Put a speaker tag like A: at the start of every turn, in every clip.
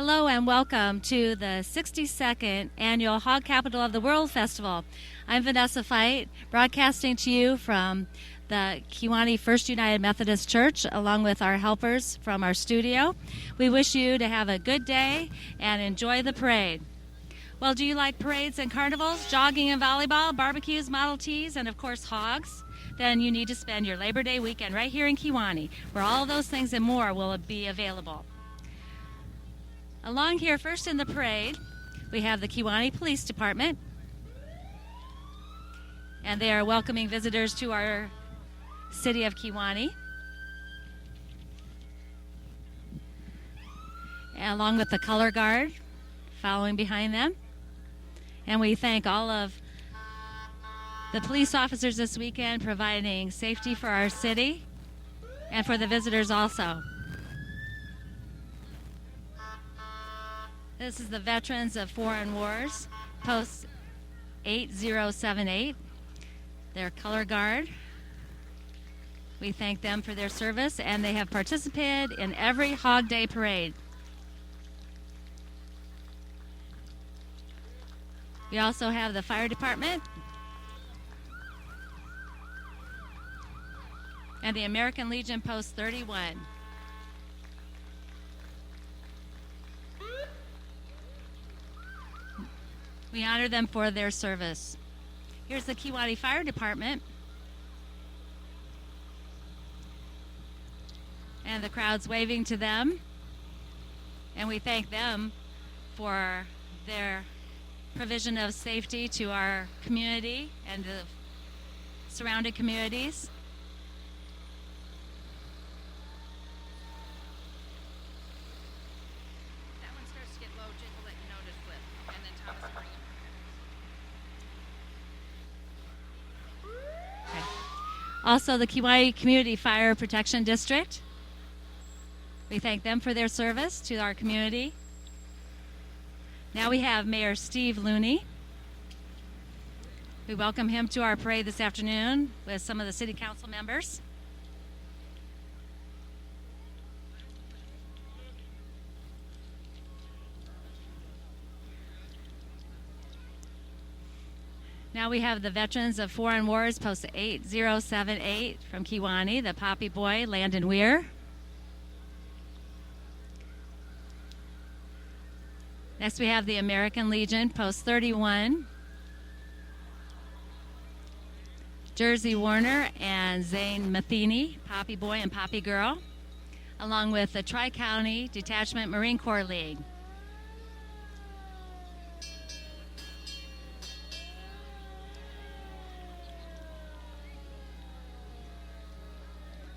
A: Hello and welcome to the 62nd Annual Hog Capital of the World Festival. I'm Vanessa Fite, broadcasting to you from the Kewanee First United Methodist Church, along with our helpers from our studio. We wish you to have a good day and enjoy the parade. Well, do you like parades and carnivals, jogging and volleyball, barbecues, Model Ts, and of course hogs? Then you need to spend your Labor Day weekend right here in Kewanee, where all those things and more will be available. Along here, first in the parade, we have the Kewanee Police Department, and they are welcoming visitors to our city of Kewanee, and along with the Color Guard following behind them. And we thank all of the police officers this weekend providing safety for our city and for the visitors also. This is the Veterans of Foreign Wars, Post 8078, their color guard. We thank them for their service, and they have participated in every Hog Day parade. We also have the fire department and the American Legion Post 31. We honor them for their service. Here's the Kewanee Fire Department. And the crowd's waving to them. And we thank them for their provision of safety to our community and the surrounding communities.
B: That one starts to get low, Jake will let you know to flip, and then Thomas will bring it.
A: Okay. Also, the Kewanee Community Fire Protection District. We thank them for their service to our community. Now we have Mayor Steve Looney. We welcome him to our parade this afternoon with some of the city council members. Now we have the Veterans of Foreign Wars, Post 8078 from Kewanee, the Poppy Boy, Landon Weir. Next we have the American Legion, Post 31. Jersey Warner and Zane Matheny, Poppy Boy and Poppy Girl, along with the Tri-County Detachment Marine Corps League.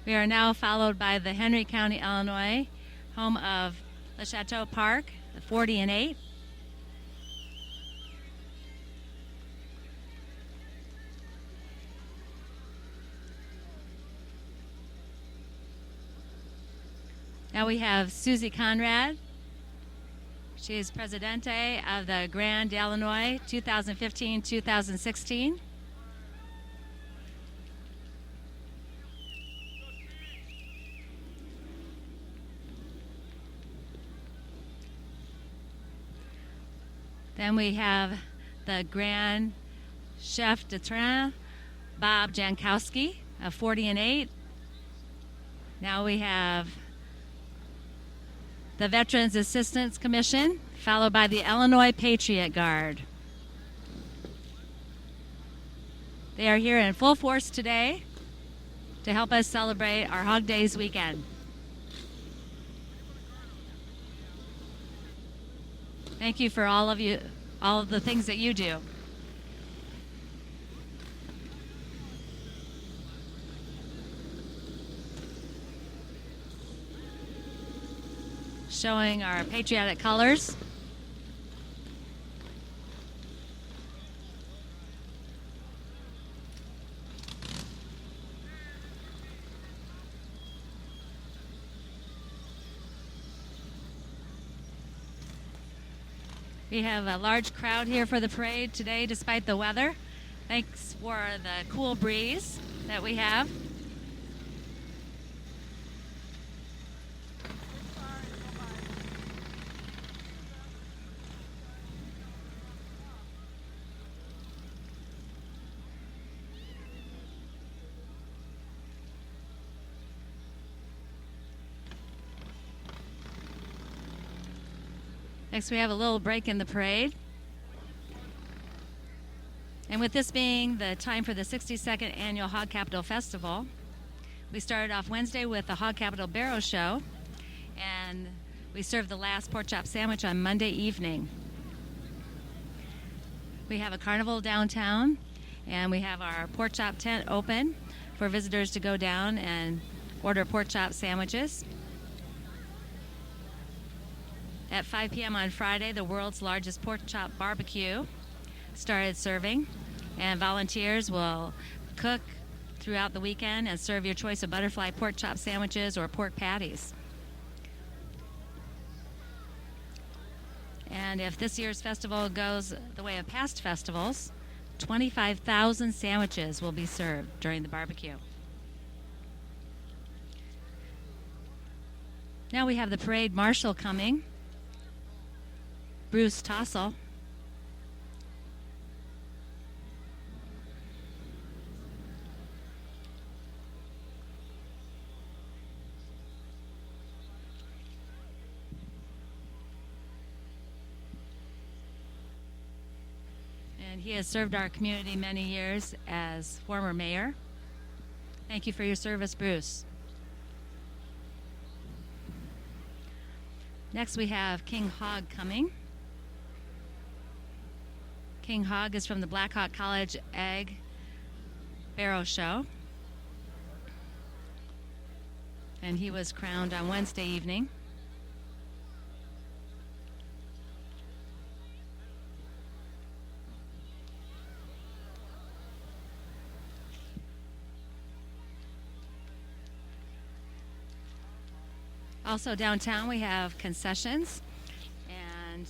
A: We are now followed by the Henry County, Illinois, home of Le Chateau Park, the 40 and 8. Now we have Susie Conrad. She is Presidente of the Grand Illinois 2015-2016. Then we have the Grand Chef de Train, Bob Jankowski, of 40 and 8. Now we have the Veterans Assistance Commission, followed by the Illinois Patriot Guard. They are here in full force today to help us celebrate our Hog Days weekend. Thank you for all of the things that you do. Showing our patriotic colors. We have a large crowd here for the parade today despite the weather. Thanks for the cool breeze that we have. Next, we have a little break in the parade. And with this being the time for the 62nd Annual Hog Capital Festival, we started off Wednesday with the Hog Capital Barrow Show, and we served the last pork chop sandwich on Monday evening. We have a carnival downtown, and we have our pork chop tent open for visitors to go down and order pork chop sandwiches. At 5 p.m. on Friday, the world's largest pork chop barbecue started serving, and volunteers will cook throughout the weekend and serve your choice of butterfly pork chop sandwiches or pork patties. And if this year's festival goes the way of past festivals, 25,000 sandwiches will be served during the barbecue. Now we have the parade marshal coming, Bruce Tossell. And he has served our community many years as former mayor. Thank you for your service, Bruce. Next we have King Hog coming. King Hog is from the Blackhawk College Egg Barrow Show. And he was crowned on Wednesday evening. Also downtown we have concessions, and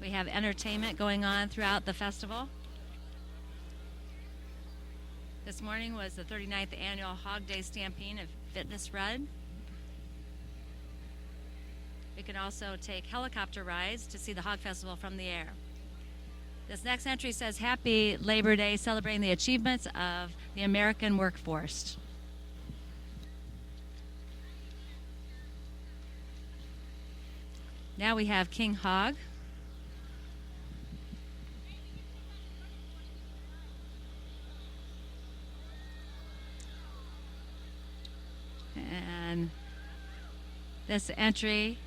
A: we have entertainment going on throughout the festival. This morning was the 39th Annual Hog Day Stampede and Fitness Run. We can also take helicopter rides to see the Hog Festival from the air. This next entry says, Happy Labor Day, celebrating the achievements of the American workforce. Now we have King Hog. And this entry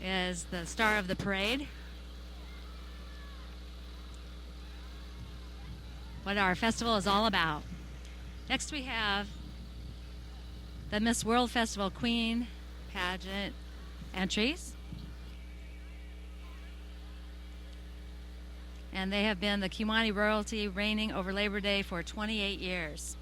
A: is the star of the parade. What our festival is all about. Next we have the Miss World Festival Queen Pageant entries. And they have been the Kewanee royalty reigning over Labor Day for 28 years.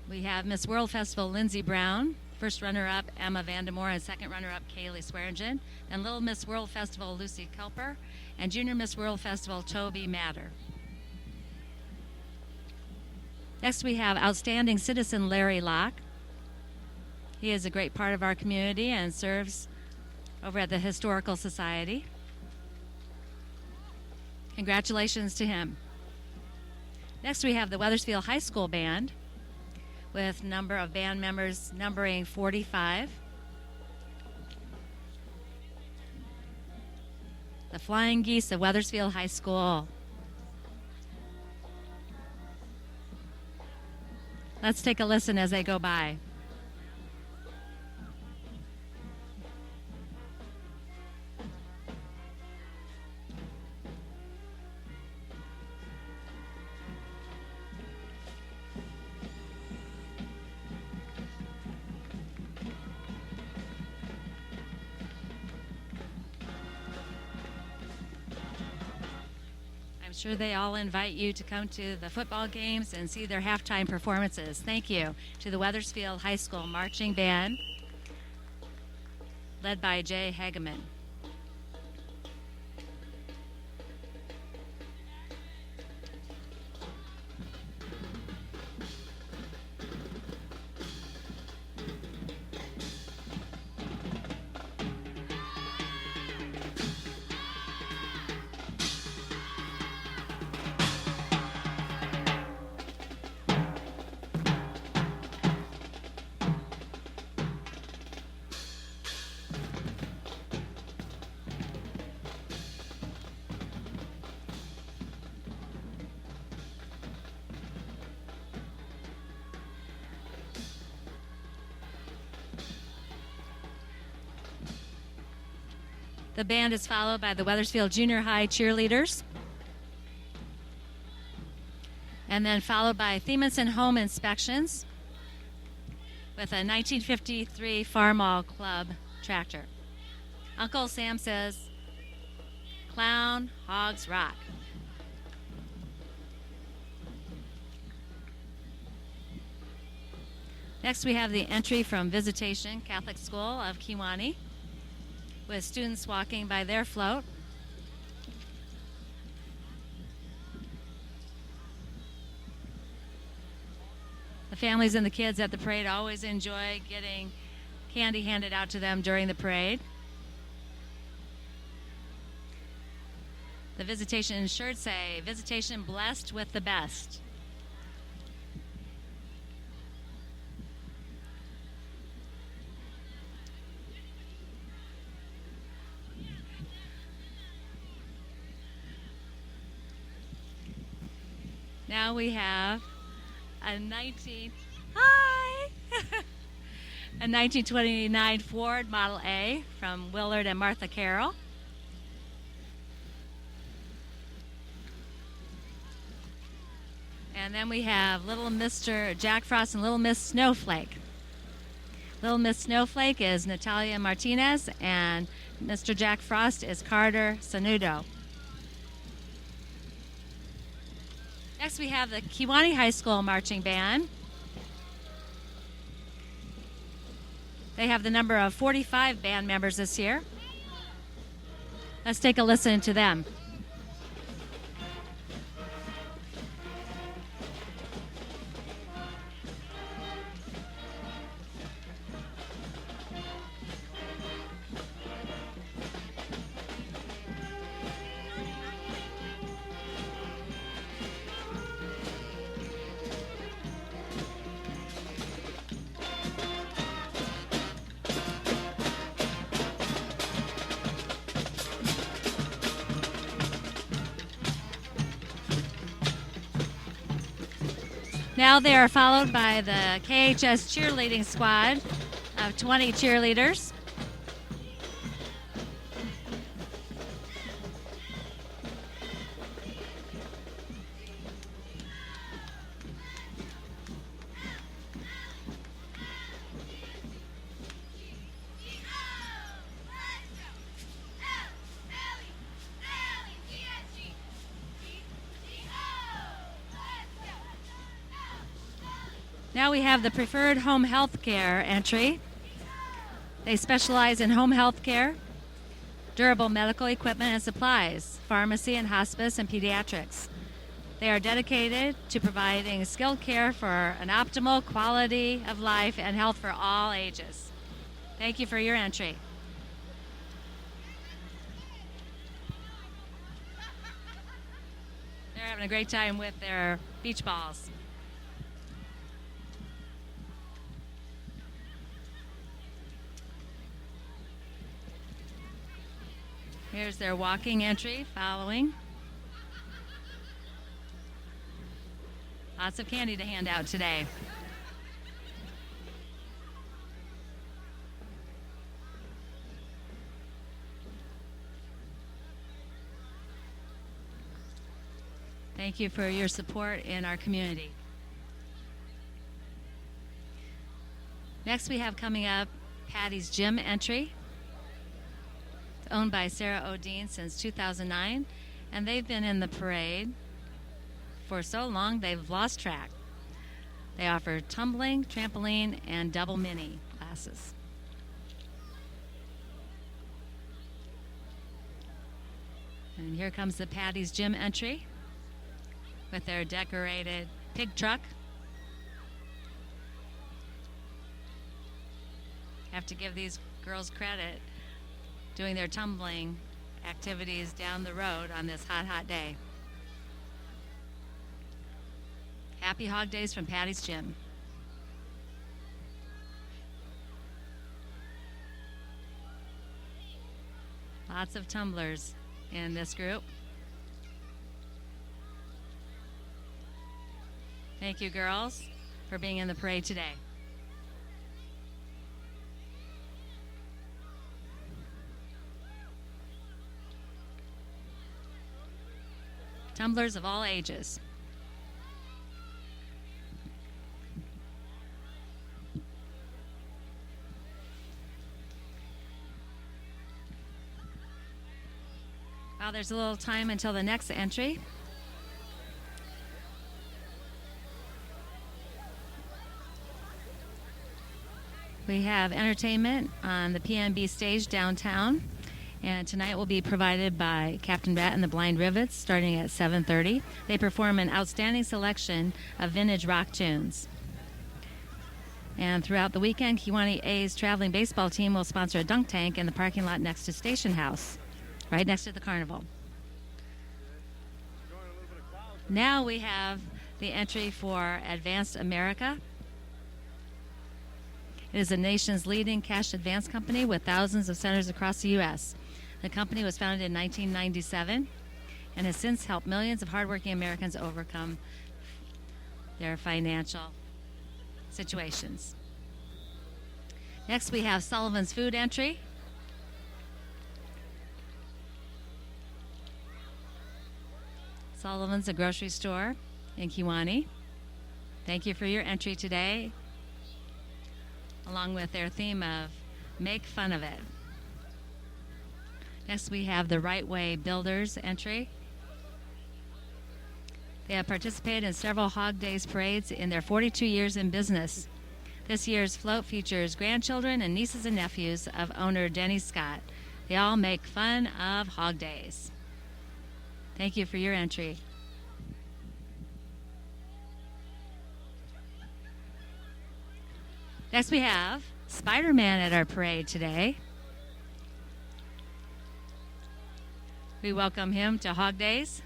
A: We have Miss World Festival Lindsey Brown, first runner-up Emma Vandemore, and second runner-up Kaylee Swearingen, and Little Miss World Festival Lucy Kelper, and Junior Miss World Festival Toby Matter. Next we have Outstanding Citizen Larry Locke. He is a great part of our community and serves over at the Historical Society. Congratulations to him. Next we have the Wethersfield High School Band with number of band members numbering 45. The Flying Geese of Wethersfield High School. Let's take a listen as they go by. I'm sure they all invite you to come to the football games and see their halftime performances. Thank you to the Wethersfield High School Marching Band, led by Jay Hageman. The band is followed by the Wethersfield Junior High cheerleaders, and then followed by Themenson Home Inspections with a 1953 Farmall Club tractor. Uncle Sam says, "Clown Hogs Rock." Next we have the entry from Visitation Catholic School of Kewanee, with students walking by their float. The families and the kids at the parade always enjoy getting candy handed out to them during the parade. The Visitation shirts say, "Visitation blessed with the best." Now we have a 1929 Ford Model A from Willard and Martha Carroll. And then we have Little Mr. Jack Frost and Little Miss Snowflake. Little Miss Snowflake is Natalia Martinez, and Mr. Jack Frost is Carter Sanudo. Next we have the Kewanee High School Marching Band. They have the number of 45 band members this year. Let's take a listen to them. Now they are followed by the KHS cheerleading squad of 20 cheerleaders. Now we have the Preferred Home Health Care entry. They specialize in home health care, durable medical equipment and supplies, pharmacy and hospice, and pediatrics. They are dedicated to providing skilled care for an optimal quality of life and health for all ages. Thank you for your entry. They're having a great time with their beach balls. Here's their walking entry following. Lots of candy to hand out today. Thank you for your support in our community. Next we have coming up Patty's Gym entry. Owned by Sarah O'Dean since 2009, and they've been in the parade for so long they've lost track. They offer tumbling, trampoline, and double mini classes. And here comes the Patty's Gym entry with their decorated pig truck. Have to give these girls credit doing their tumbling activities down the road on this hot, hot day. Happy Hog Days from Patty's Gym. Lots of tumblers in this group. Thank you, girls, for being in the parade today. tumblers of all ages. Well, there's a little time until the next entry. We have entertainment on the PNB stage downtown, and tonight will be provided by Captain Rat and the Blind Rivets starting at 7:30. They perform an outstanding selection of vintage rock tunes. And throughout the weekend, Kewanee A's traveling baseball team will sponsor a dunk tank in the parking lot next to Station House, right next to the carnival. Now we have the entry for Advanced America. It is the nation's leading cash advance company with thousands of centers across the U.S. The company was founded in 1997 and has since helped millions of hardworking Americans overcome their financial situations. Next, we have Sullivan's Food entry. Sullivan's, a grocery store in Kewanee. Thank you for your entry today, along with their theme of Make Fun of It. Next, we have the Right Way Builders entry. They have participated in several Hog Days parades in their 42 years in business. This year's float features grandchildren and nieces and nephews of owner Denny Scott. They all make fun of Hog Days. Thank you for your entry. Next, we have Spider-Man at our parade today. We welcome him to Hog Days.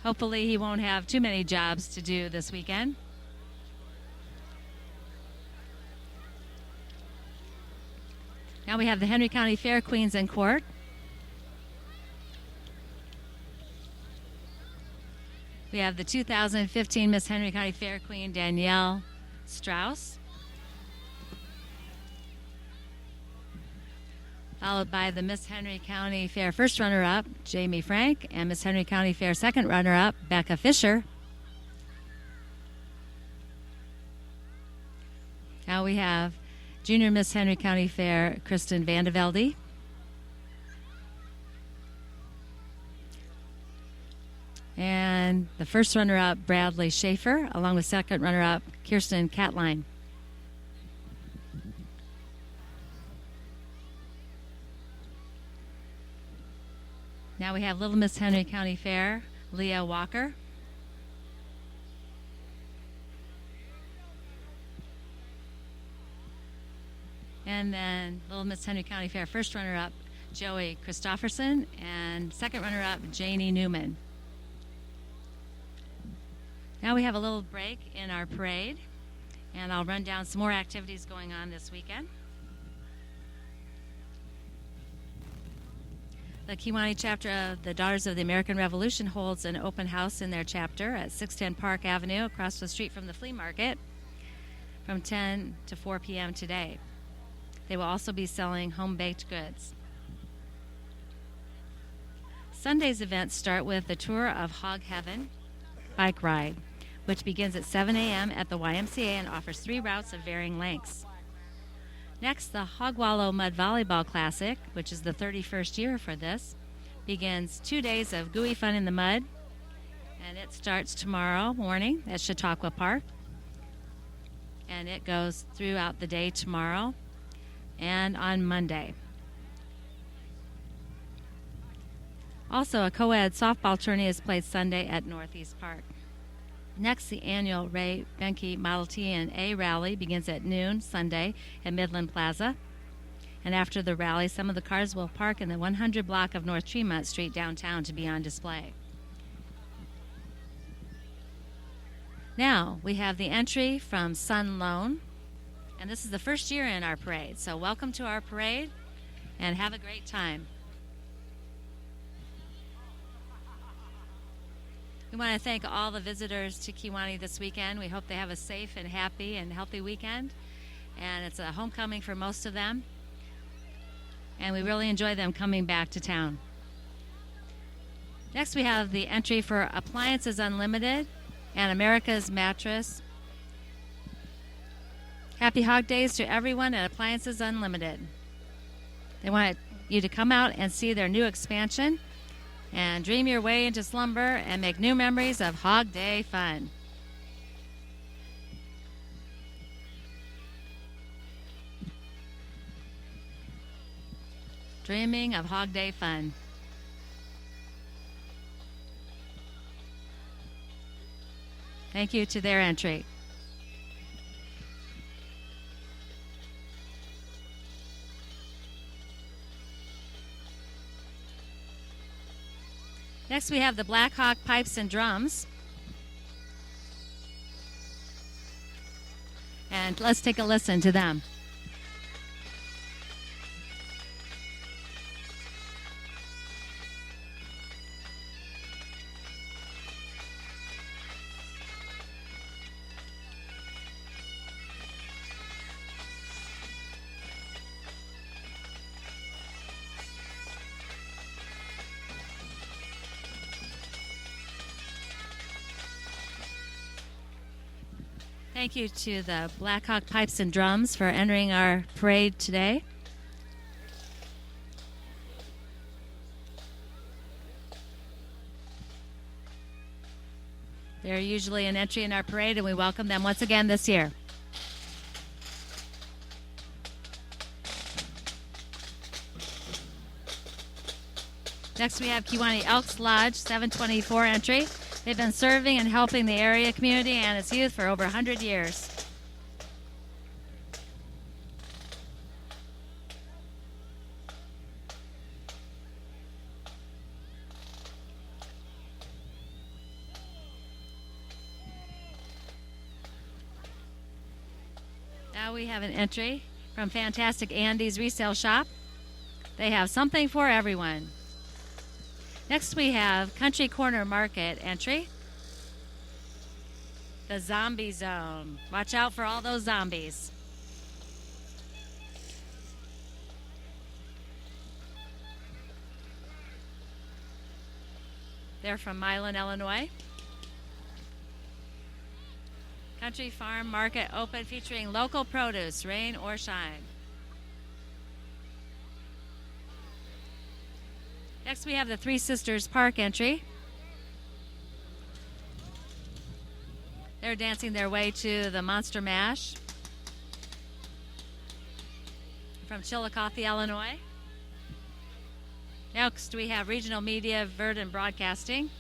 A: Hopefully he won't have too many jobs to do this weekend. Now we have the Henry County Fair Queens in Court. We have the 2015 Miss Henry County Fair Queen, Danielle Strauss. Followed by the Miss Henry County Fair first runner-up, Jamie Frank, and Miss Henry County Fair second runner-up, Becca Fisher. Now we have Junior Miss Henry County Fair, Kristen Vandevelde. And the first runner-up, Bradley Schaefer, along with second runner-up, Kirsten Catline. Now we have Little Miss Henry County Fair, Leah Walker. And then Little Miss Henry County Fair first runner-up, Joey Christofferson, and second runner-up, Janie Newman. Now we have a little break in our parade, and I'll run down some more activities going on this weekend. The Kewanee chapter of the Daughters of the American Revolution holds an open house in their chapter at 610 Park Avenue across the street from the flea market from 10 to 4 p.m. today. They will also be selling home-baked goods. Sunday's events start with the tour of Hog Heaven bike ride, which begins at 7 a.m. at the YMCA and offers 3 routes of varying lengths. Next, the Hog Wallow Mud Volleyball Classic, which is the 31st year for this, begins 2 days of gooey fun in the mud, and it starts tomorrow morning at Chautauqua Park, and it goes throughout the day tomorrow and on Monday. Also, a co-ed softball tourney is played Sunday at Northeast Park. Next, the annual Ray Benke Model T and A rally begins at noon Sunday at Midland Plaza. And after the rally, some of the cars will park in the 100 block of North Tremont Street downtown to be on display. Now, we have the entry from Sun Loan. And this is the first year in our parade. So welcome to our parade and have a great time. We want to thank all the visitors to Kewanee this weekend. We hope they have a safe and happy and healthy weekend. And it's a homecoming for most of them. And we really enjoy them coming back to town. Next, we have the entry for Appliances Unlimited and America's Mattress. Happy Hog Days to everyone at Appliances Unlimited. They want you to come out and see their new expansion and dream your way into slumber and make new memories of Hog Day fun. Dreaming of Hog Day fun. Thank you to their entry. Next, we have the Blackhawk Pipes and Drums. And let's take a listen to them. Thank you to the Blackhawk Pipes and Drums for entering our parade today. They're usually an entry in our parade, and we welcome them once again this year. Next, we have Kewanee Elks Lodge, 724 entry. They've been serving and helping the area community and its youth for over 100 years. Now we have an entry from Fantastic Andy's Resale Shop. They have something for everyone. Next we have Country Corner Market entry. The Zombie Zone. Watch out for all those zombies. They're from Milan, Illinois. Country Farm Market open featuring local produce, rain or shine. Next we have the Three Sisters Park entry. They're dancing their way to the Monster Mash from Chillicothe, Illinois. Next we have Regional Media Verdant Broadcasting.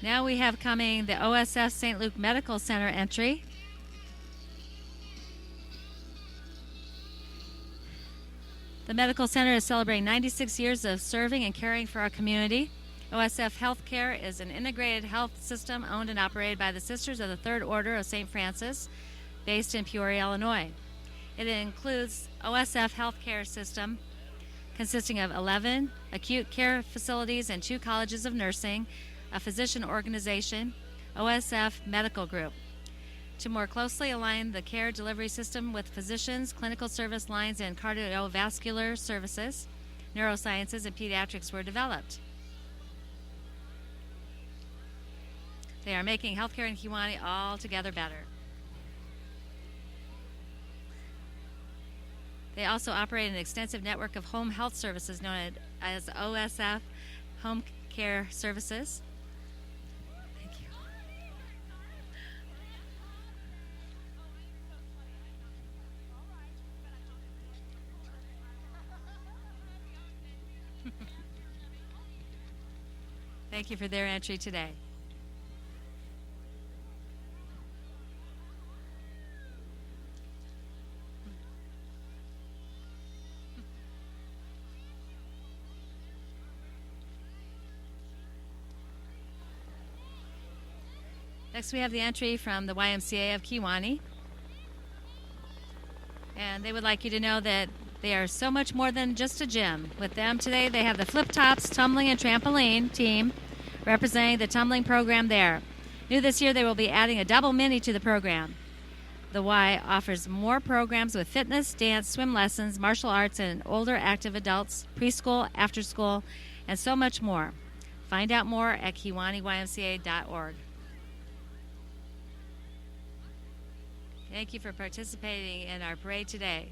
A: Now we have coming the OSF St. Luke Medical Center entry. The Medical Center is celebrating 96 years of serving and caring for our community. OSF Healthcare is an integrated health system owned and operated by the Sisters of the Third Order of St. Francis, based in Peoria, Illinois. It includes OSF Healthcare System, consisting of 11 acute care facilities and 2 colleges of nursing, a physician organization, OSF Medical Group. To more closely align the care delivery system with physicians, clinical service lines, and cardiovascular services, neurosciences, and pediatrics were developed. They are making healthcare in Kewanee altogether better. They also operate an extensive network of home health services known as OSF Home Care Services. Thank you for their entry today. Next we have the entry from the YMCA of Kewanee. And they would like you to know that They are so much more than just a gym. With them today, they have the Flip Tops Tumbling and Trampoline team representing the tumbling program there. New this year, they will be adding a double mini to the program. The Y offers more programs with fitness, dance, swim lessons, martial arts, and older active adults, preschool, after school, and so much more. Find out more at KewaneeYMCA.org. Thank you for participating in our parade today.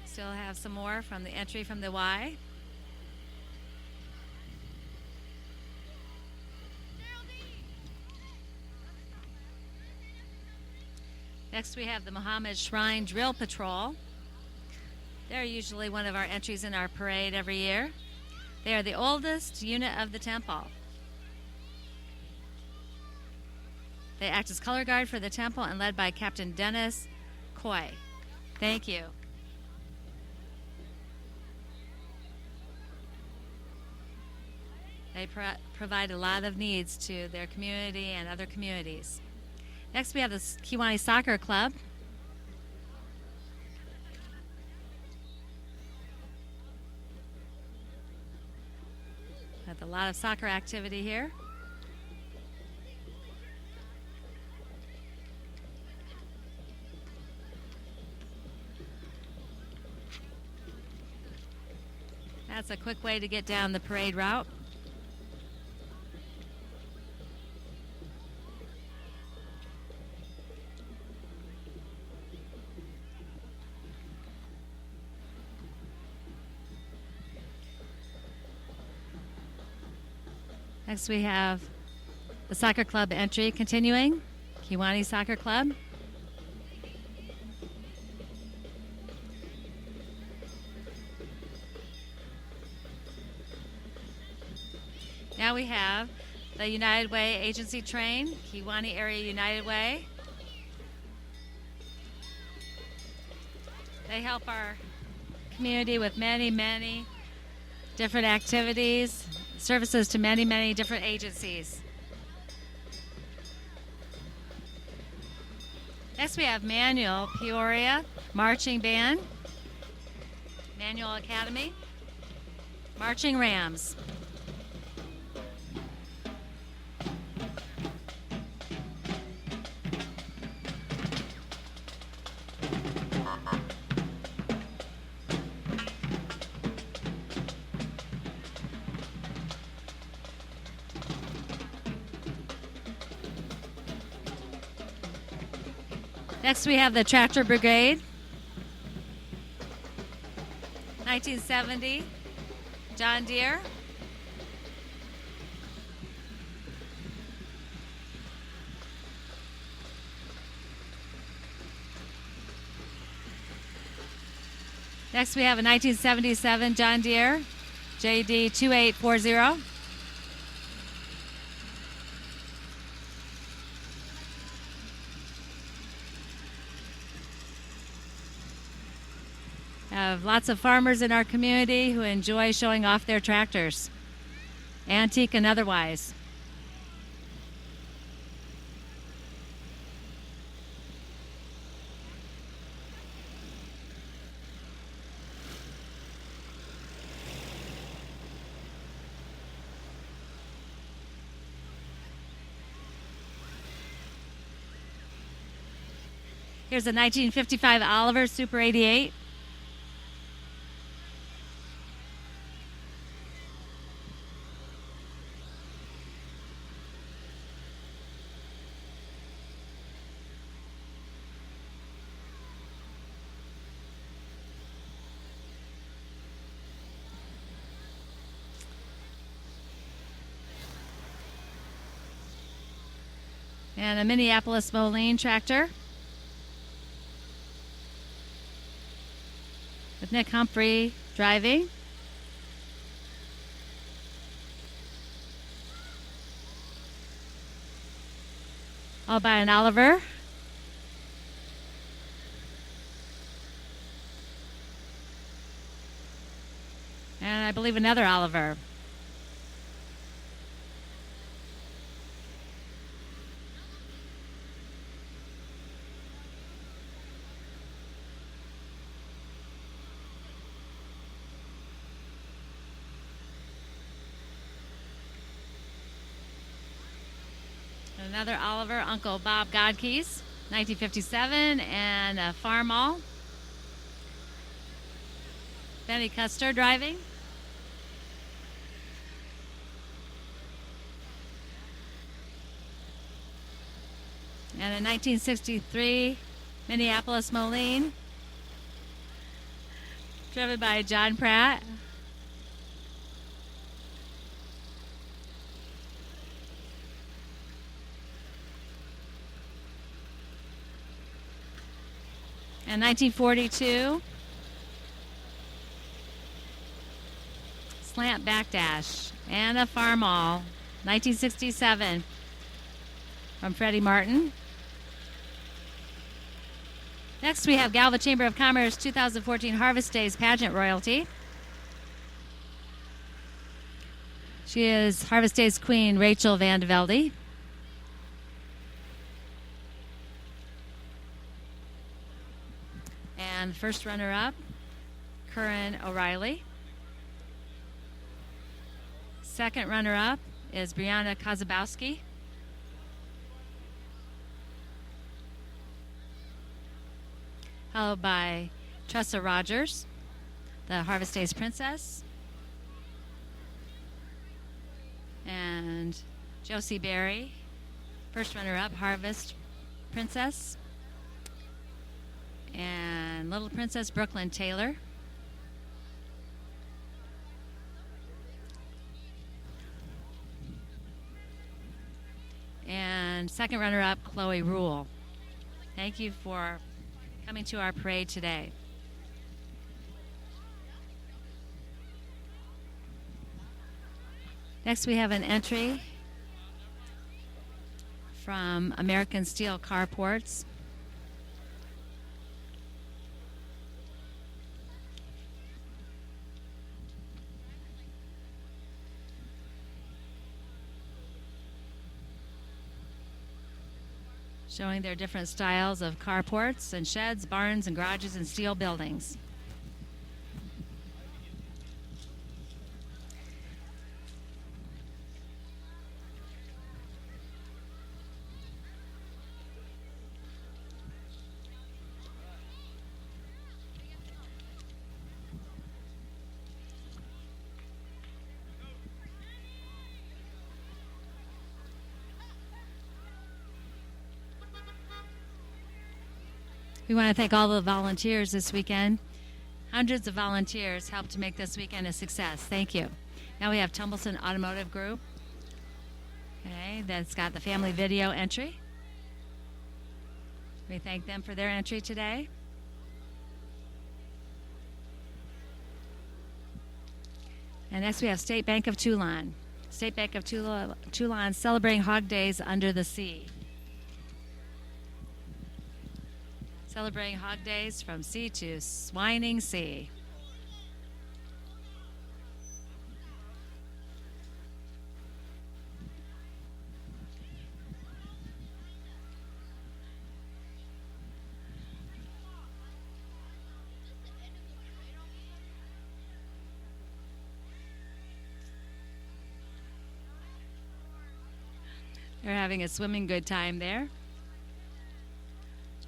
A: Still have some more from the entry from the Y. Next we have the Muhammad Shrine Drill Patrol. They're usually one of our entries in our parade every year. They are the oldest unit of the temple. They act as color guard for the temple and led by Captain Dennis Coy. Thank you. They provide a lot of needs to their community and other communities. Next we have the Kewanee Soccer Club. Have a lot of soccer activity here. That's a quick way to get down the parade route. Next we have the soccer club entry continuing. Kewanee Soccer Club. Now we have the United Way Agency Train, Kewanee Area United Way. They help our community with many, many different activities, services to many, many different agencies. Next we have Manual Peoria Marching Band, Manual Academy, Marching Rams. Next we have the Tractor Brigade, 1970, John Deere. Next we have a 1977 John Deere, JD 2840. Have lots of farmers in our community who enjoy showing off their tractors, antique and otherwise. Here's a 1955 Oliver Super 88. And a Minneapolis Moline tractor with Nick Humphrey driving. All by an Oliver. And I believe another Oliver. Another Oliver, Uncle Bob Godkeys, 1957, and a Farmall. Benny Custer driving. And a 1963 Minneapolis Moline, driven by John Pratt. And 1942 Slant Backdash and a Farmall, 1967 from Freddie Martin. Next we have Galva Chamber of Commerce 2014 Harvest Days Pageant royalty. She is Harvest Days Queen Rachel Van de Velde. And first runner-up, Curran O'Reilly. Second runner-up is Brianna Kozabowski. Followed by Tressa Rogers, the Harvest Days Princess. And Josie Berry, first runner-up, Harvest Princess. And Little Princess Brooklyn Taylor. And second runner-up, Chloe Rule. Thank you for coming to our parade today. Next we have an entry from American Steel Carports. Showing their different styles of carports and sheds, barns and garages and steel buildings. We want to thank all the volunteers this weekend. Hundreds of volunteers helped to make this weekend a success. Thank you. Now we have Tumbleson Automotive Group. Okay, that's got the family video entry. We thank them for their entry today. And next we have State Bank of Toulon. State Bank of Toulon celebrating Hog Days under the sea. Celebrating Hog Days from sea to swining sea. They're having a swimming good time there.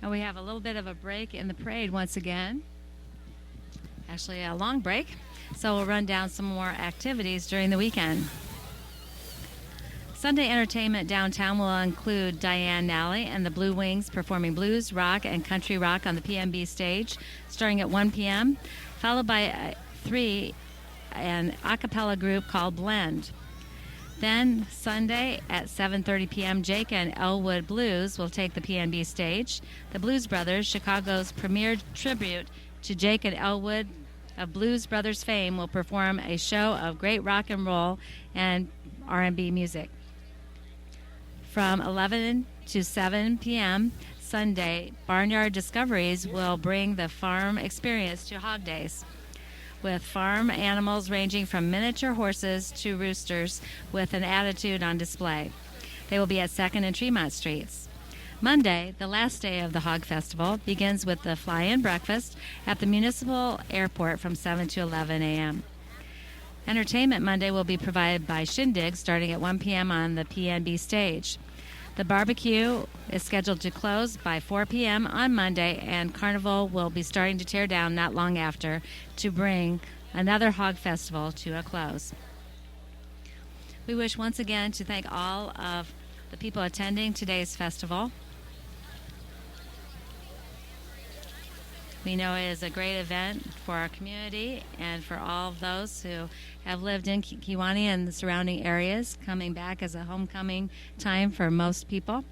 A: And we have a little bit of a break in the parade once again. Actually, a long break. So we'll run down some more activities during the weekend. Sunday entertainment downtown will include Diane Nally and the Blue Wings performing blues, rock, and country rock on the PMB stage starting at 1 p.m., followed by an a cappella group called Blend. Then Sunday at 7:30 p.m., Jake and Elwood Blues will take the PNB stage. The Blues Brothers, Chicago's premier tribute to Jake and Elwood of Blues Brothers fame, will perform a show of great rock and roll and R&B music. From 11 to 7 p.m. Sunday, Barnyard Discoveries will bring the farm experience to Hog Days. with farm animals ranging from miniature horses to roosters with an attitude on display. They will be at 2nd and Tremont Streets. Monday, the last day of the Hog Festival, begins with the fly-in breakfast at the Municipal Airport from 7 to 11 a.m. Entertainment Monday will be provided by Shindig starting at 1 p.m. on the PNB stage. The barbecue is scheduled to close by 4 p.m. on Monday, and Carnival will be starting to tear down not long after to bring another Hog Festival to a close. We wish once again to thank all of the people attending today's festival. We know it is a great event for our community and for all of those who have lived in Kewanee and the surrounding areas, coming back as a homecoming time for most people.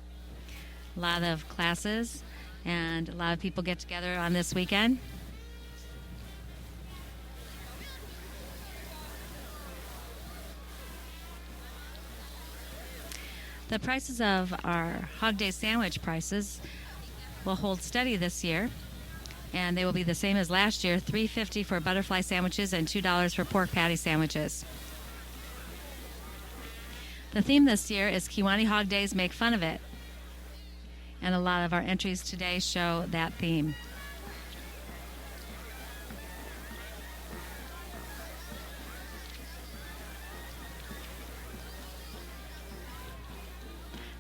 A: A lot of classes and a lot of people get together on this weekend. The prices of our Hog Day sandwich prices will hold steady this year, and they will be the same as last year, $3.50 for butterfly sandwiches and $2 for pork patty sandwiches. The theme this year is Kewanee Hog Days Make Fun of It, and a lot of our entries today show that theme.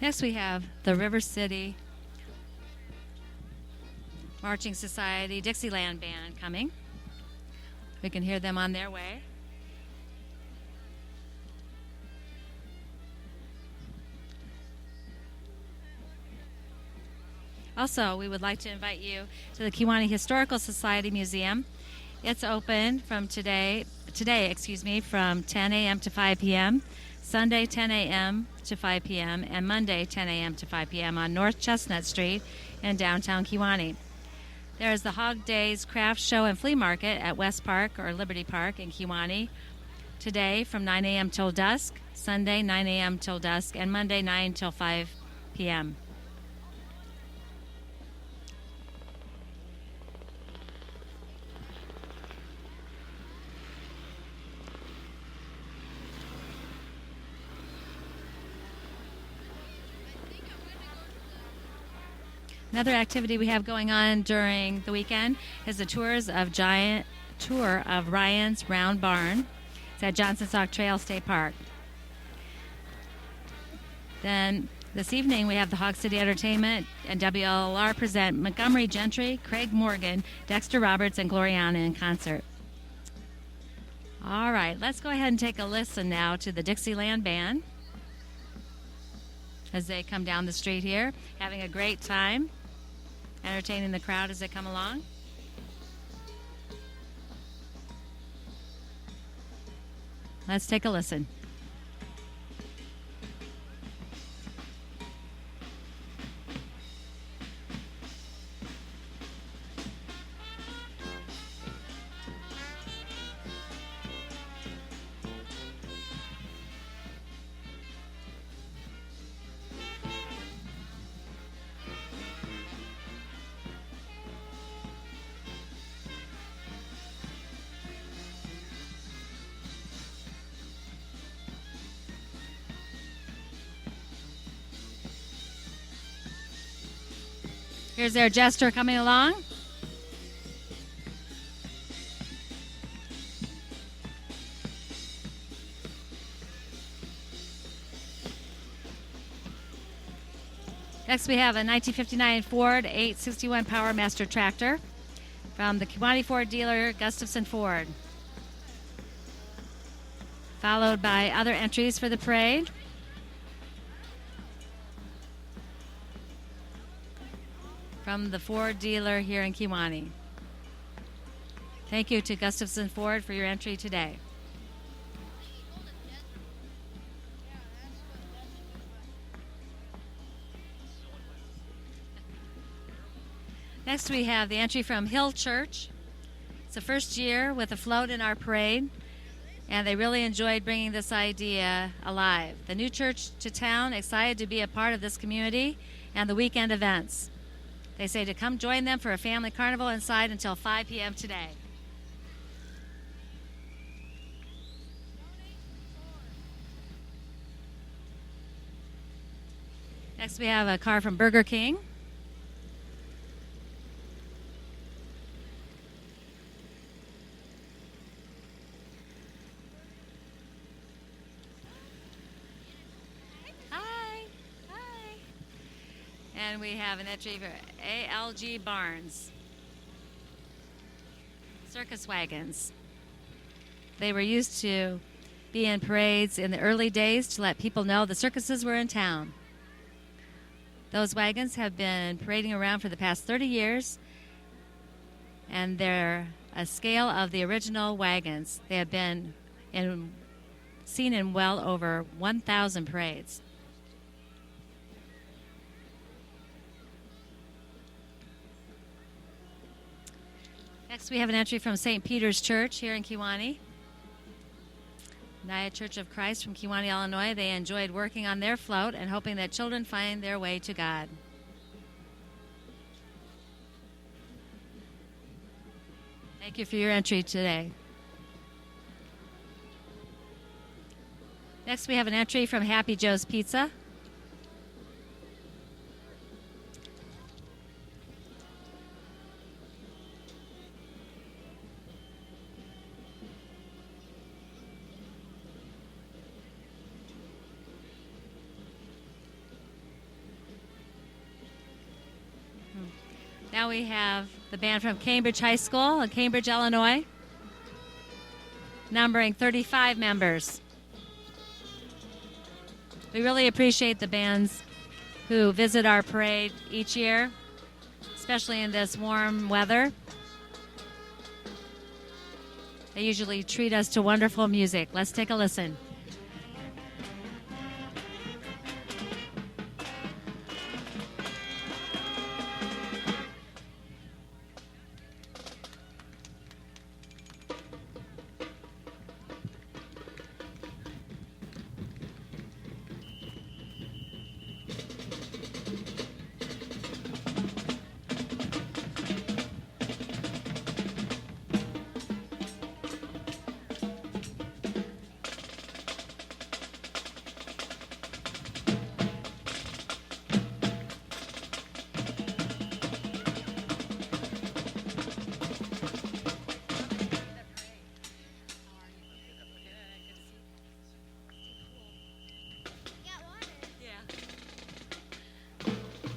A: Next we have the River City Marching Society Dixieland Band coming. We can hear them on their way. Also, we would like to invite you to the Kewanee Historical Society Museum. It's open from today, from 10 a.m. to 5 p.m., Sunday 10 a.m. to 5 p.m., and Monday 10 a.m. to 5 p.m. on North Chestnut Street in downtown Kewanee. There is the Hog Days Craft Show and Flea Market at West Park or Liberty Park in Kewanee today from 9 a.m. till dusk, Sunday 9 a.m. till dusk, and Monday 9 till 5 p.m. Another activity we have going on during the weekend is the tour of Ryan's Round Barn. It's at Johnson Sock Trail State Park. Then this evening we have the Hog City Entertainment and WLR present Montgomery Gentry, Craig Morgan, Dexter Roberts, and Gloriana in concert. All right, let's go ahead and take a listen now to the Dixieland Band as they come down the street here, having a great time, entertaining the crowd as they come along. Let's take a listen. Here's their jester coming along. Next we have a 1959 Ford 861 Powermaster tractor from the Kewanee Ford dealer Gustafson Ford. Followed by other entries for the parade. From the Ford dealer here in Kewanee. Thank you to Gustafson Ford for your entry today. Next we have the entry from Hill Church. It's the first year with a float in our parade, and they really enjoyed bringing this idea alive. The new church to town, excited to be a part of this community and the weekend events. They say to come join them for a family carnival inside until 5 p.m. today. Next we have a car from Burger King. Hi. Hi. And we have an entry for ALG Barnes. Circus Wagons. They were used to be in parades in the early days to let people know the circuses were in town. Those wagons have been parading around for the past 30 years, and they're a scale of the original wagons. They have been seen in well over 1,000 parades. Next, we have an entry from St. Peter's Church here in Kewanee. United Church of Christ from Kewanee, Illinois. They enjoyed working on their float and hoping that children find their way to God. Thank you for your entry today. Next, we have an entry from Happy Joe's Pizza. Now we have the band from Cambridge High School in Cambridge, Illinois, numbering 35 members. We really appreciate the bands who visit our parade each year, especially in this warm weather. They usually treat us to wonderful music. Let's take a listen.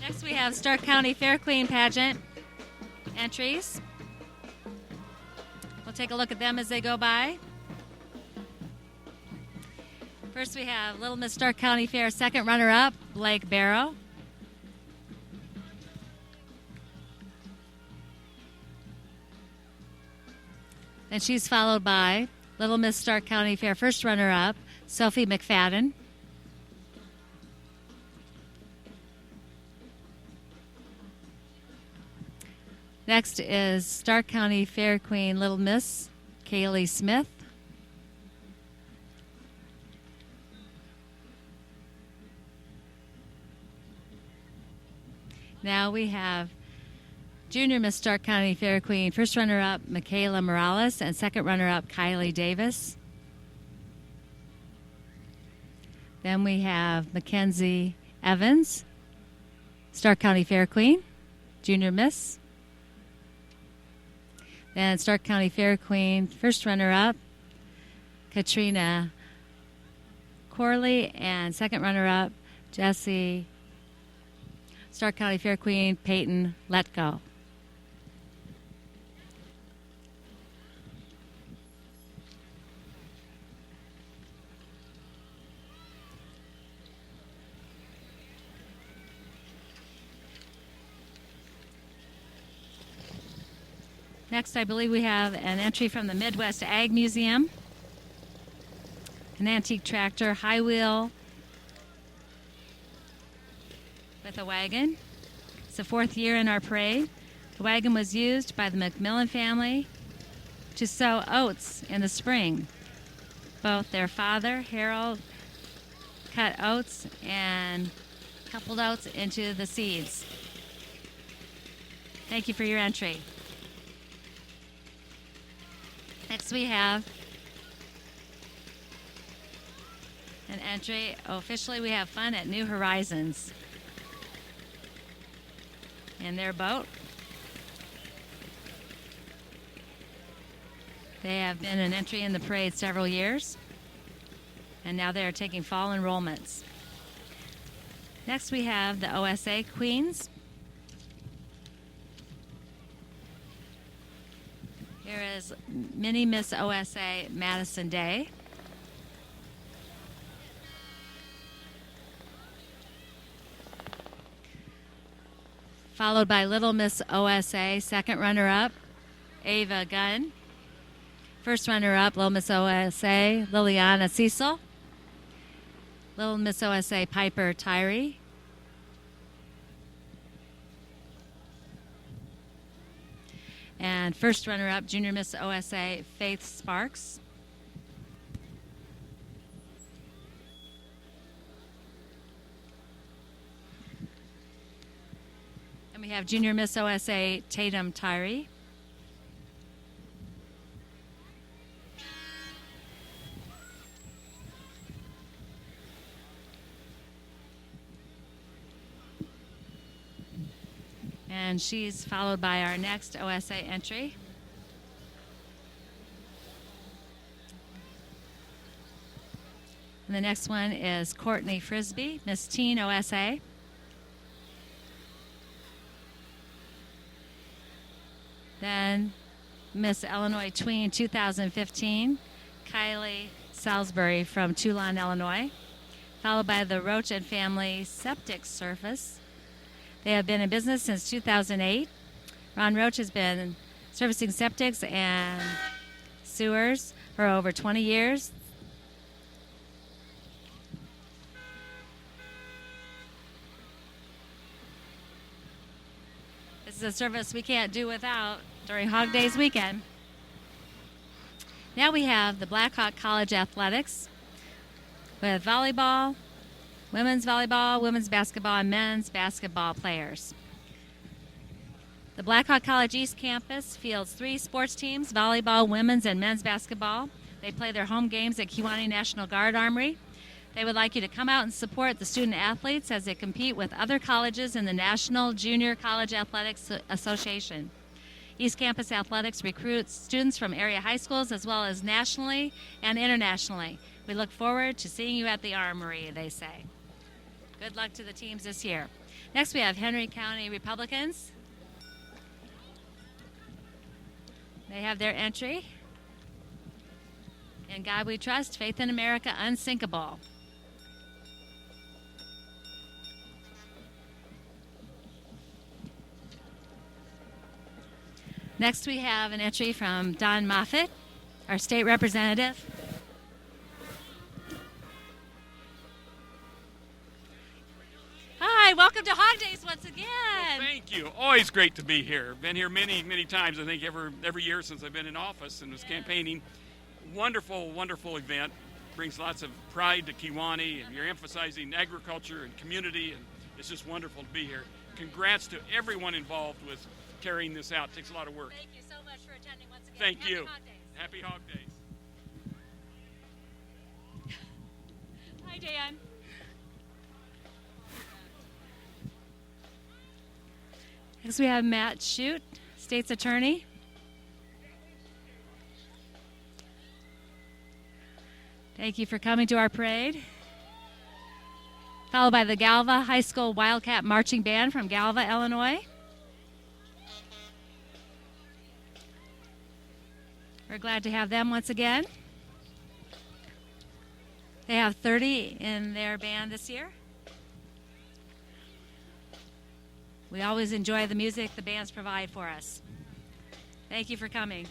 A: Next we have Starr County Fair Queen Pageant entries. We'll take a look at them as they go by. First we have Little Miss Starr County Fair second runner-up, Blake Barrow. Then she's followed by Little Miss Starr County Fair first runner-up, Sophie McFadden. Next is Starr County Fair Queen Little Miss Kaylee Smith. Now we have Junior Miss Starr County Fair Queen first runner-up Michaela Morales and second runner-up Kylie Davis. Then we have Mackenzie Evans, Starr County Fair Queen, Junior Miss. Then Starr County Fair Queen, first runner-up, Katrina Corley, and second runner-up, Jessie. Starr County Fair Queen, Peyton Letgo. Next, I believe we have an entry from the Midwest Ag Museum. An antique tractor, high wheel, with a wagon. It's the fourth year in our parade. The wagon was used by the McMillan family to sow oats in the spring. Both their father, Harold, cut oats and coupled oats into the seeds. Thank you for your entry. Next we have an entry. Officially we have fun at New Horizons. in their boat. They have been an entry in the parade several years, and now they are taking fall enrollments. Next we have the OSA Queens. Here is Mini Miss OSA Madison Day. Followed by Little Miss OSA, second runner-up, Ava Gunn. First runner-up, Little Miss OSA, Liliana Cecil. Little Miss OSA, Piper Tyree. And first runner-up, Junior Miss OSA, Faith Sparks. And we have Junior Miss OSA, Tatum Tyree. And she's followed by our next OSA entry. And the next one is Courtney Frisbee, Miss Teen OSA. Then Miss Illinois Tween 2015, Kylie Salisbury from Tulane, Illinois. Followed by the Roach and Family Septic Service. They have been in business since 2008. Ron Roach has been servicing septics and sewers for over 20 years. This is a service we can't do without during Hog Days weekend. Now we have the Blackhawk College Athletics with volleyball, women's volleyball, women's basketball, and men's basketball players. The Blackhawk College East Campus fields 3 sports teams, volleyball, women's, and men's basketball. They play their home games at Kewanee National Guard Armory. They would like you to come out and support the student athletes as they compete with other colleges in the National Junior College Athletics Association. East Campus Athletics recruits students from area high schools as well as nationally and internationally. We look forward to seeing you at the Armory, they say. Good luck to the teams this year. Next we have Henry County Republicans. They have their entry. In God We Trust, Faith in America Unsinkable. Next we have an entry from Don Moffitt, our state representative. Hi, welcome to Hog Days once again.
C: Well, thank you. Always great to be here. Been here many, many times, I think every year since I've been in office and was campaigning. Wonderful, wonderful event. Brings lots of pride to Kewanee, and you're emphasizing agriculture and community, and it's just wonderful to be here. Congrats to everyone involved with carrying this out. It takes a lot of work.
A: Thank you so much for attending once again.
C: Thank
A: Happy
C: you.
A: Hog Days.
C: Happy Hog Days.
A: Hi, Dan. Next we have Matt Shute, State's Attorney. Thank you for coming to our parade. Followed by the Galva High School Wildcat Marching Band from Galva, Illinois. We're glad to have them once again. They have 30 in their band this year. We always enjoy the music the bands provide for us. Thank you for coming.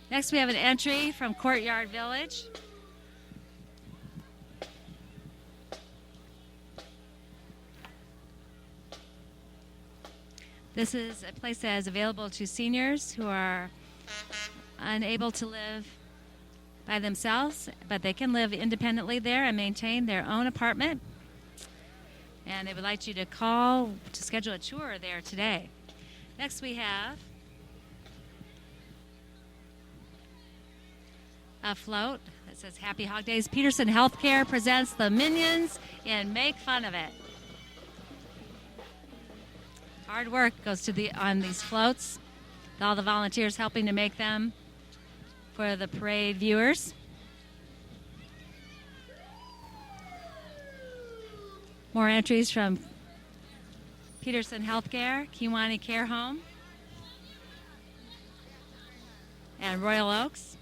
A: Next, we have an entry from Courtyard Village. This is a place that is available to seniors who are unable to live by themselves, but they can live independently there and maintain their own apartment. And they would like you to call to schedule a tour there today. Next we have a float that says Happy Hog Days. Peterson Healthcare presents the Minions and Make Fun of It. Hard work goes on these floats. All the volunteers helping to make them for the parade viewers. More entries from Peterson Healthcare, Kewanee Care Home, and Royal Oaks.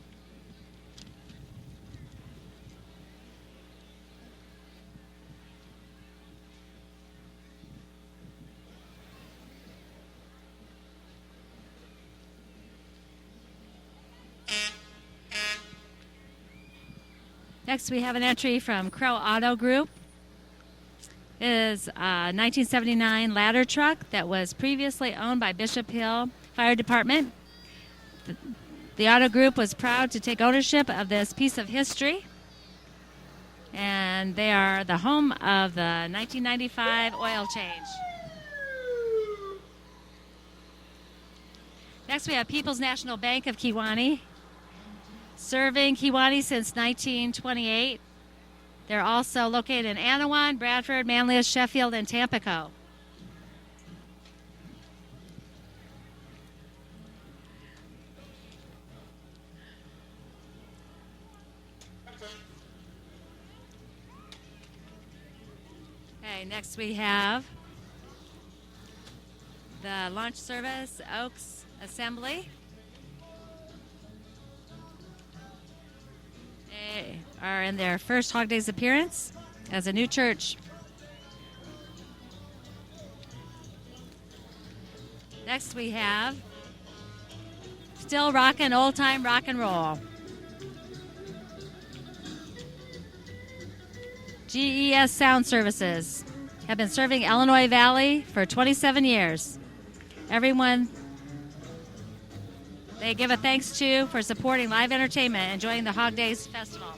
A: Next, we have an entry from Crow Auto Group. It is a 1979 ladder truck that was previously owned by Bishop Hill Fire Department. The Auto Group was proud to take ownership of this piece of history, and they are the home of the 1995 oil change. Next, we have People's National Bank of Kewanee, serving Kewanee since 1928. They're also located in Anawan, Bradford, Manlius, Sheffield, and Tampico. Okay, next we have the launch service, Oaks Assembly. They are in their first Hog Days appearance as a new church. Next we have Still Rockin' Old Time Rock and Roll. GES Sound Services have been serving Illinois Valley for 27 years. Everyone they give a thanks to for supporting live entertainment, enjoying the Hog Days Festival.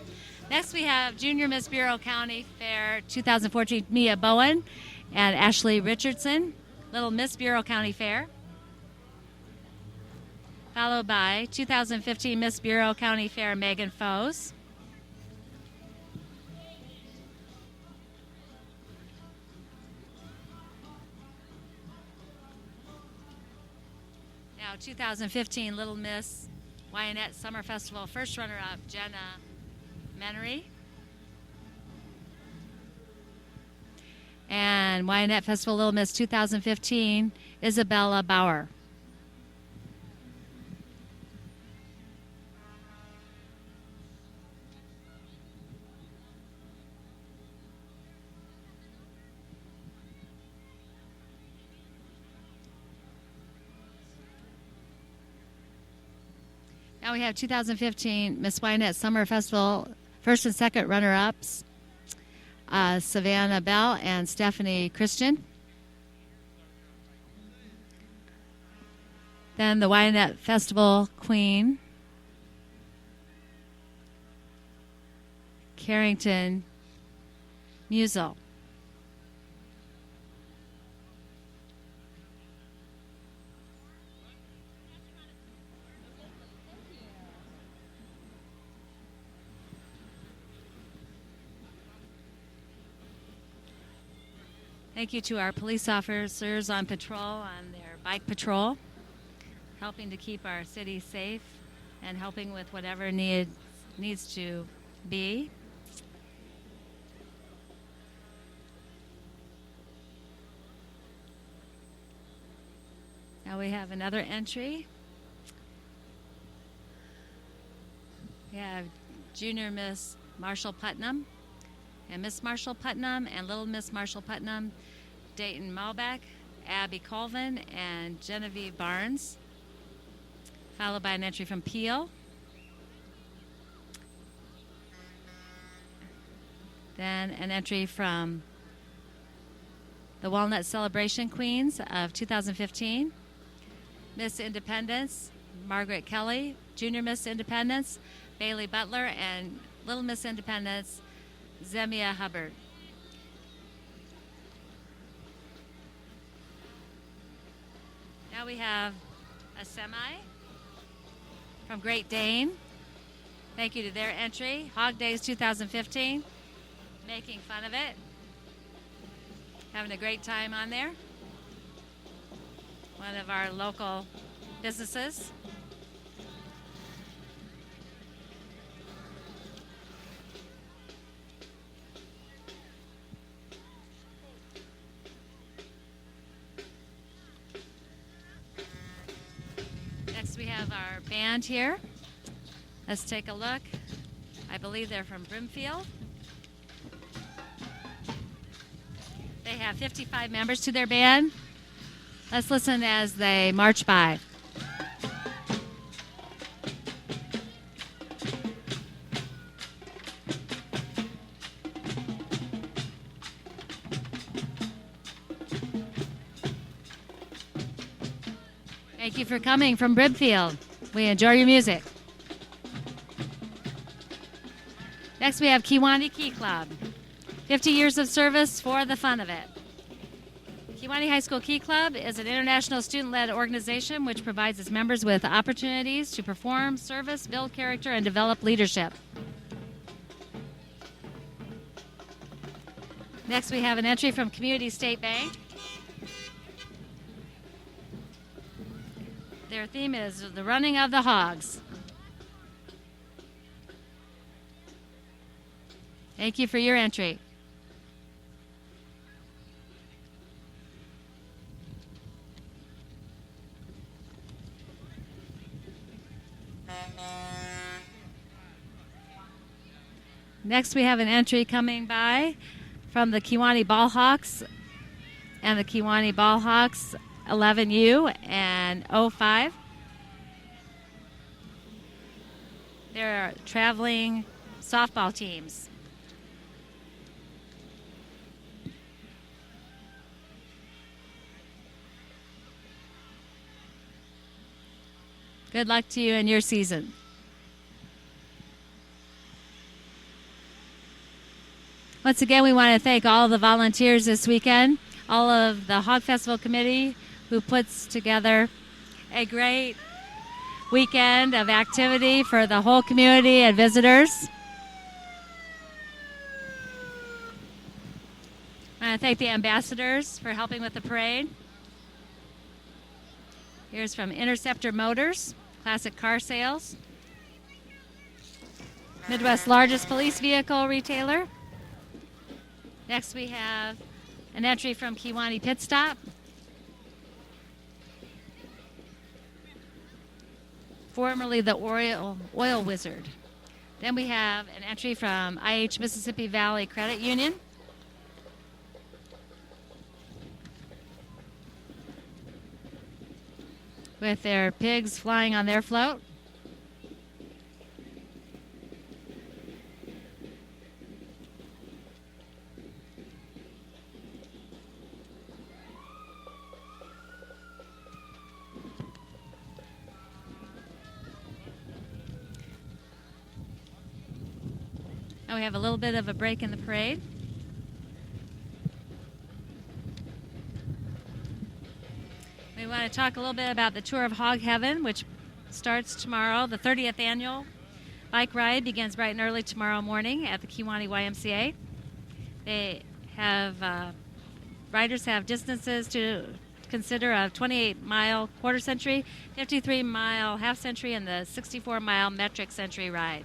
A: Next, we have Junior Miss Bureau County Fair 2014, Mia Bowen and Ashley Richardson, Little Miss Bureau County Fair, followed by 2015 Miss Bureau County Fair, Megan Foes. Now, 2015 Little Miss Wyanett Summer Festival first runner-up, Jenna Menery. And Wyanett Festival Little Miss 2015, Isabella Bauer. Now we have 2015 Miss Wyanett Summer Festival first and second runner-ups, Savannah Bell and Stephanie Christian. Then the Wyanett Festival Queen, Carrington Musel. Thank you to our police officers on patrol, on their bike patrol, helping to keep our city safe and helping with whatever needs to be. Now we have another entry. We have Junior Miss Marshall Putnam and Miss Marshall Putnam and Little Miss Marshall Putnam, Dayton Malbeck, Abby Colvin, and Genevieve Barnes, followed by an entry from Peel. Then an entry from the Walnut Celebration Queens of 2015, Miss Independence, Margaret Kelly, Junior Miss Independence, Bailey Butler, and Little Miss Independence, Zemia Hubbard. Now we have a semi from Great Dane, Thank you to their entry. Hog Days 2015. Making fun of it. Having a great time on there. One of our local businesses. Next we have our band here. Let's take a look. I believe they're from Brimfield. They have 55 members to their band. Let's listen as they march by. Thank you for coming from Brimfield. We enjoy your music. Next we have Kewanee Key Club. 50 years of service for the fun of it. Kewanee High School Key Club is an international student-led organization which provides its members with opportunities to perform, service, build character, and develop leadership. Next we have an entry from Community State Bank. Their theme is the running of the hogs. Thank you for your entry. Next we have an entry coming by from the Kewanee Ballhawks and the Kewanee Ballhawks 11U and 05. They're traveling softball teams. Good luck to you in your season. Once again, we want to thank all of the volunteers this weekend, all of the Hog Festival Committee who puts together a great weekend of activity for the whole community and visitors. I want to thank the ambassadors for helping with the parade. Here's from Interceptor Motors, classic car sales. Midwest's largest police vehicle retailer. Next we have an entry from Kewanee Pit Stop. Formerly the Oil Wizard. Then we have an entry from IH Mississippi Valley Credit Union. With their pigs flying on their float. Now we have a little bit of a break in the parade. We want to talk a little bit about the Tour of Hog Heaven, which starts tomorrow. The 30th annual bike ride begins bright and early tomorrow morning at the Kewanee YMCA. They have, riders have distances to consider a 28-mile quarter century, 53-mile half century, and the 64-mile metric century ride.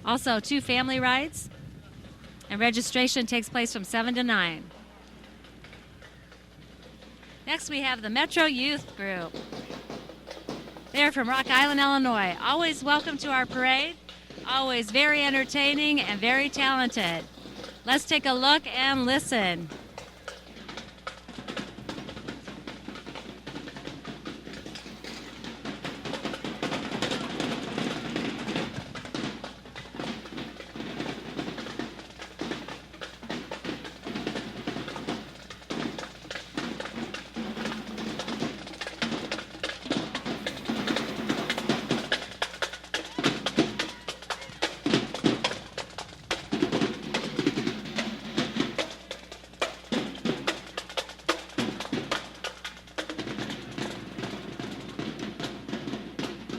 A: Also, 2 family rides, and registration takes place from 7 to 9. Next, we have the Metro Youth Group. They're from Rock Island, Illinois. Always welcome to our parade. Always very entertaining and very talented. Let's take a look and listen.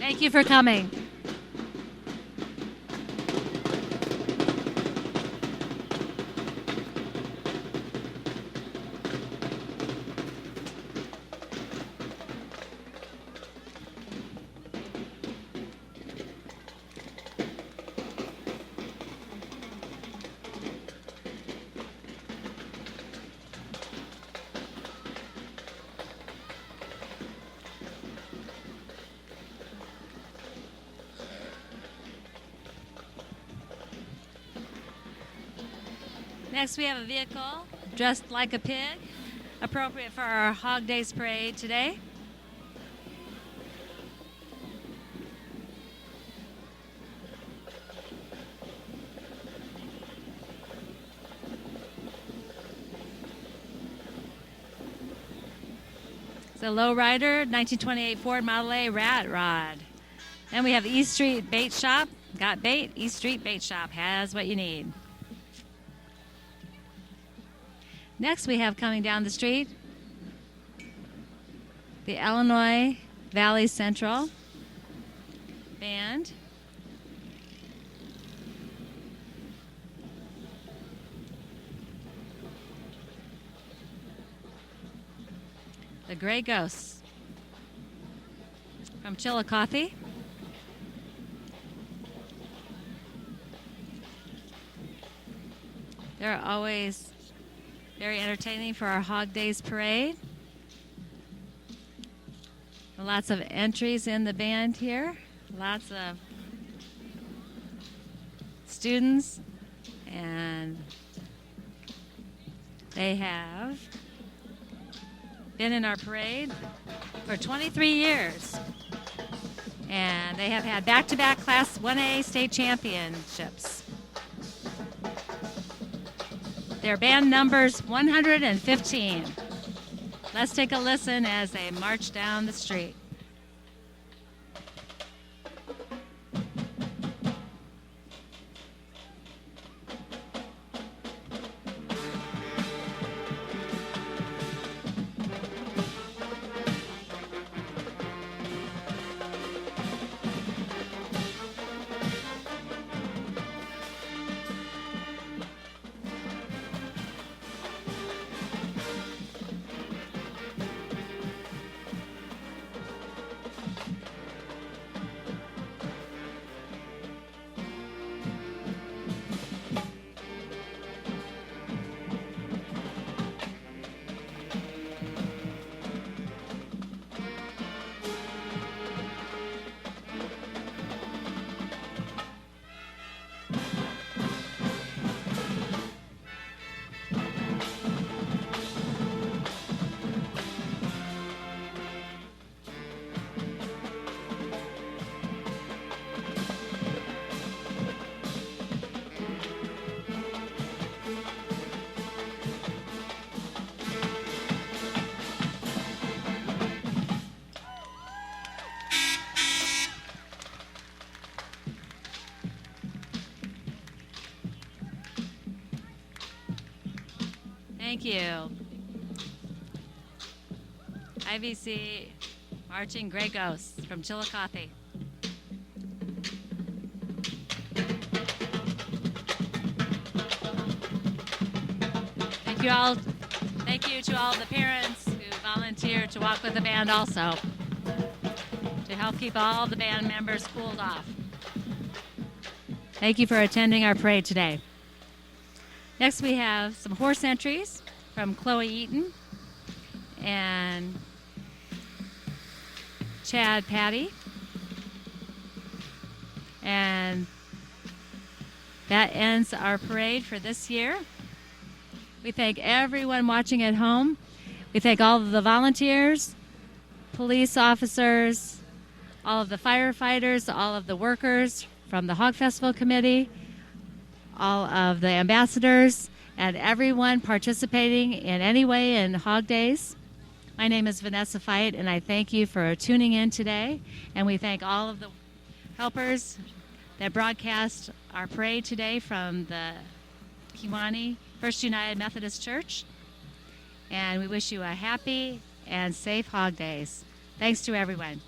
A: Thank you for coming. Next, we have a vehicle dressed like a pig, appropriate for our Hog Days parade today. It's a lowrider, 1928 Ford Model A Rat Rod. Then we have East Street Bait Shop. Got bait? East Street Bait Shop has what you need. Next, we have coming down the street the Illinois Valley Central Band. The Gray Ghosts from Chillicothe. They're always very entertaining for our Hog Days parade. Lots of entries in the band here. Lots of students, and they have been in our parade for 23 years. And they have had back-to-back Class 1A state championships. Their band number's 115. Let's take a listen as they march down the street. Thank you. IVC Marching Gray Ghosts from Chillicothe. Thank you all. Thank you to all the parents who volunteered to walk with the band also, to help keep all the band members cooled off. Thank you for attending our parade today. Next, we have some horse entries from Chloe Eaton and Chad Patty. And that ends our parade for this year. We thank everyone watching at home. We thank all of the volunteers, police officers, all of the firefighters, all of the workers from the Hog Festival Committee, all of the ambassadors, and everyone participating in any way in Hog Days. My name is Vanessa Fite, and I thank you for tuning in today. And we thank all of the helpers that broadcast our parade today from the Kewanee First United Methodist Church. And we wish you a happy and safe Hog Days. Thanks to everyone.